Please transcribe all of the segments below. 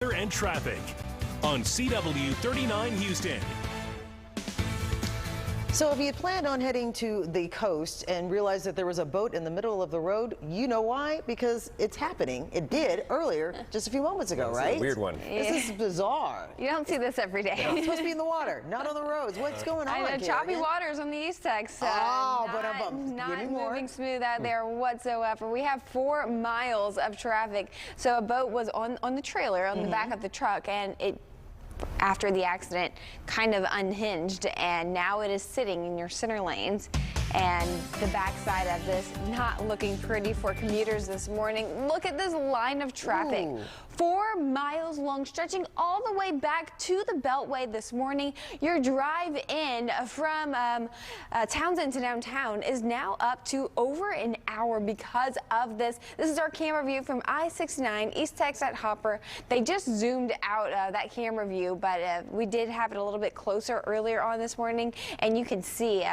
And traffic on CW 39 Houston. So if you planned on heading to the coast and realized that there was a boat in the middle of the road, you know why? Because it's happening. It did earlier, just a few moments ago, right? A weird one. This is bizarre. You don't see this every day. It's supposed to be in the water, not on the roads. What's going on? I know, choppy waters on the East Tex. Not moving smooth out there whatsoever. We have 4 miles of traffic. So a boat was on the trailer on the back of the truck, and it, after the accident, kind of unhinged, and now it is sitting in your center lanes. And the backside of this not looking pretty for commuters this morning. Look at this line of traffic. Ooh. 4 miles long, stretching all the way back to the Beltway this morning. Your drive in from Townsend to downtown is now up to over an hour because of this. This is our camera view from I-69 East Tex at Hopper. They just zoomed out that camera view, but we did have it a little bit closer earlier on this morning, and you can see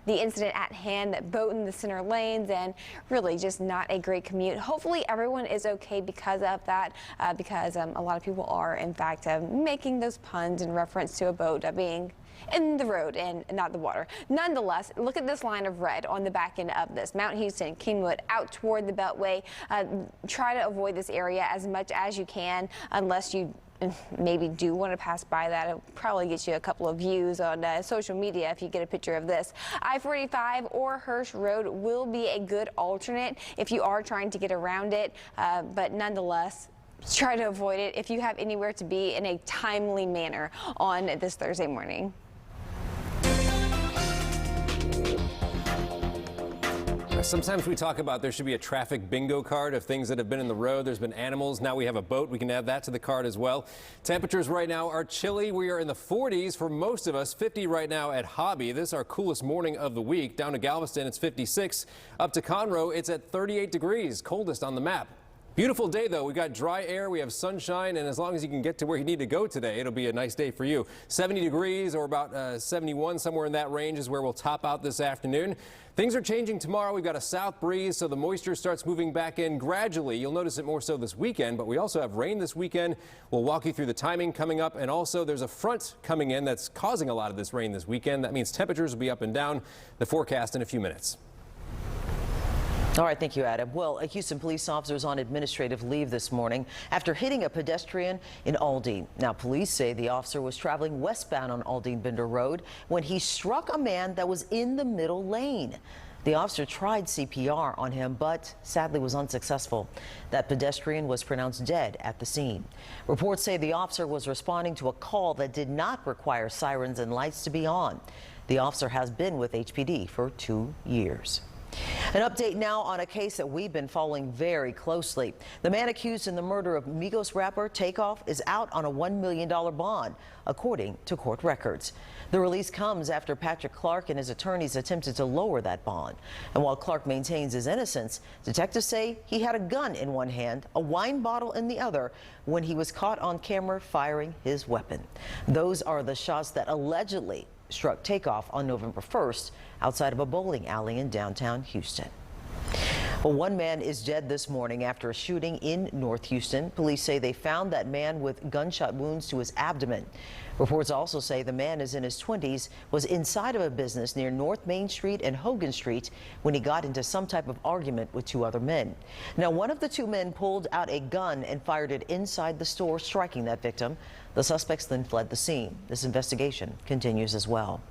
the incident at hand, that boat in the center lanes, and really just not a great commute. Hopefully everyone is okay because of that, because a lot of people are in fact making those puns in reference to a boat being in the road and not the water. Nonetheless, look at this line of red on the back end of this. Mount Houston, Kingwood, out toward the Beltway. Try to avoid this area as much as you can, unless you maybe do want to pass by that. It'll probably get you a couple of views on social media if you get a picture of this. I-45 or Hirsch Road will be a good alternate if you are trying to get around it, but nonetheless, try to avoid it if you have anywhere to be in a timely manner on this Thursday morning. Sometimes we talk about there should be a traffic bingo card of things that have been in the road. There's been animals. Now we have a boat. We can add that to the card as well. Temperatures right now are chilly. We are in the 40s for most of us. 50 right now at Hobby. This is our coolest morning of the week. Down to Galveston, it's 56. Up to Conroe, it's at 38 degrees. Coldest on the map. Beautiful day, though. We've got dry air, we have sunshine, and as long as you can get to where you need to go today, it'll be a nice day for you. 70 degrees or about 71, somewhere in that range is where we'll top out this afternoon. Things are changing tomorrow. We've got a south breeze, so the moisture starts moving back in gradually. You'll notice it more so this weekend, but we also have rain this weekend. We'll walk you through the timing coming up, and also there's a front coming in that's causing a lot of this rain this weekend. That means temperatures will be up and down. The forecast in a few minutes. All right, thank you, Adam. Well, a Houston police officer is on administrative leave this morning after hitting a pedestrian in Aldine. Now, police say the officer was traveling westbound on Aldine Bender Road when he struck a man that was in the middle lane. The officer tried CPR on him, but sadly was unsuccessful. That pedestrian was pronounced dead at the scene. Reports say the officer was responding to a call that did not require sirens and lights to be on. The officer has been with HPD for 2 years. An update now on a case that we've been following very closely. The man accused in the murder of Migos rapper Takeoff is out on a $1 million bond, according to court records. The release comes after Patrick Clark and his attorneys attempted to lower that bond. And while Clark maintains his innocence, detectives say he had a gun in one hand, a wine bottle in the other, when he was caught on camera firing his weapon. Those are the shots that allegedly struck Takeoff on November 1st outside of a bowling alley in downtown Houston. Well, one man is dead this morning after a shooting in North Houston. Police say they found that man with gunshot wounds to his abdomen. Reports also say the man is in his 20s, was inside of a business near North Main Street and Hogan Street when he got into some type of argument with 2 other men. Now, one of the 2 men pulled out a gun and fired it inside the store, striking that victim. The suspects then fled the scene. This investigation continues as well.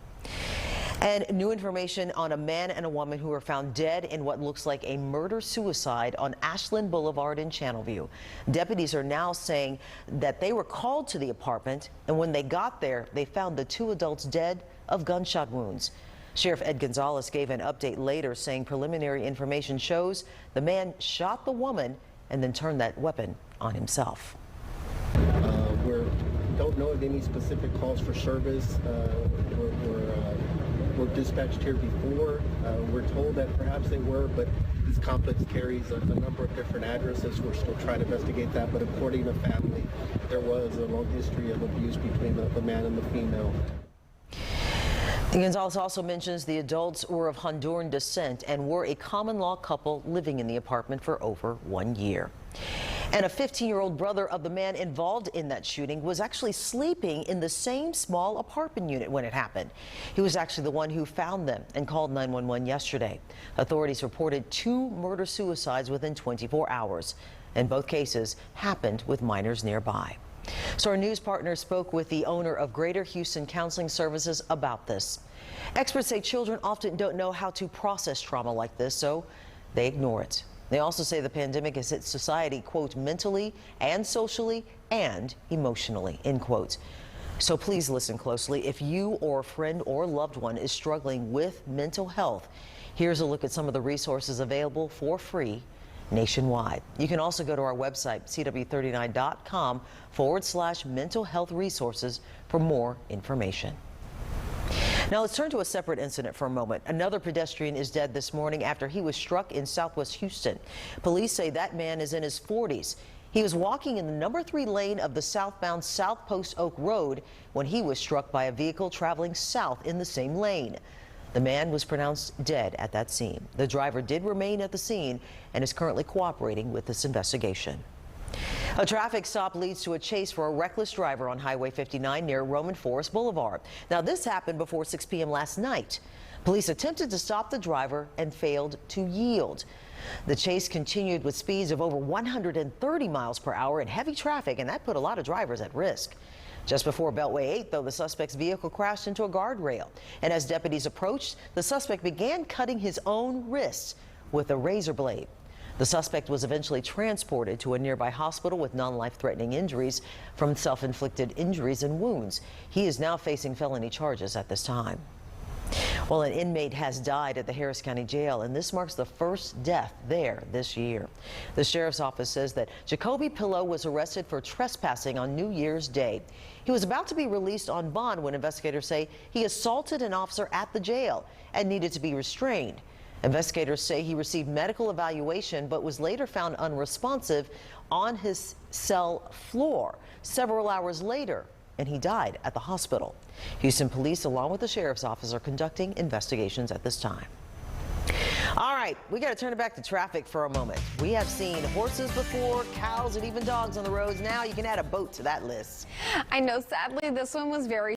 And new information on a man and a woman who were found dead in what looks like a murder-suicide on Ashland Boulevard in Channelview. Deputies are now saying that they were called to the apartment, and when they got there, they found the 2 adults dead of gunshot wounds. Sheriff Ed Gonzalez gave an update later saying preliminary information shows the man shot the woman and then turned that weapon on himself. We don't know of any specific calls for service. Were dispatched here before. We're told that perhaps they were, but this complex carries a number of different addresses. We're still trying to investigate that, but according to family, there was a long history of abuse between the man and the female. Gonzalez also mentions the adults were of Honduran descent and were a common law couple living in the apartment for over 1 year. And a 15-year-old brother of the man involved in that shooting was actually sleeping in the same small apartment unit when it happened. He was actually the one who found them and called 911 yesterday. Authorities reported 2 murder-suicides within 24 hours, and both cases happened with minors nearby. So our news partner spoke with the owner of Greater Houston Counseling Services about this. Experts say children often don't know how to process trauma like this, so they ignore it. They also say the pandemic has hit society, quote, mentally and socially and emotionally, end quote. So please listen closely. If you or a friend or loved one is struggling with mental health, here's a look at some of the resources available for free nationwide. You can also go to our website, cw39.com/mental health resources for more information. Now let's turn to a separate incident for a moment. Another pedestrian is dead this morning after he was struck in Southwest Houston. Police say that man is in his 40s. He was walking in the number 3 lane of the southbound South Post Oak Road when he was struck by a vehicle traveling south in the same lane. The man was pronounced dead at that scene. The driver did remain at the scene and is currently cooperating with this investigation. A traffic stop leads to a chase for a reckless driver on Highway 59 near Roman Forest Boulevard. Now, this happened before 6 p.m. last night. Police attempted to stop the driver and failed to yield. The chase continued with speeds of over 130 miles per hour in heavy traffic, and that put a lot of drivers at risk. Just before Beltway 8, though, the suspect's vehicle crashed into a guardrail. And as deputies approached, the suspect began cutting his own wrists with a razor blade. The suspect was eventually transported to a nearby hospital with non-life-threatening injuries from self-inflicted injuries and wounds. He is now facing felony charges at this time. Well, an inmate has died at the Harris County Jail, and this marks the first death there this year. The sheriff's office says that Jacoby Pillow was arrested for trespassing on New Year's Day. He was about to be released on bond when investigators say he assaulted an officer at the jail and needed to be restrained. Investigators say he received medical evaluation but was later found unresponsive on his cell floor several hours later, and he died at the hospital. Houston police, along with the sheriff's office, are conducting investigations at this time. All right, we got to turn it back to traffic for a moment. We have seen horses before, cows, and even dogs on the roads. Now you can add a boat to that list. I know, sadly, this one was very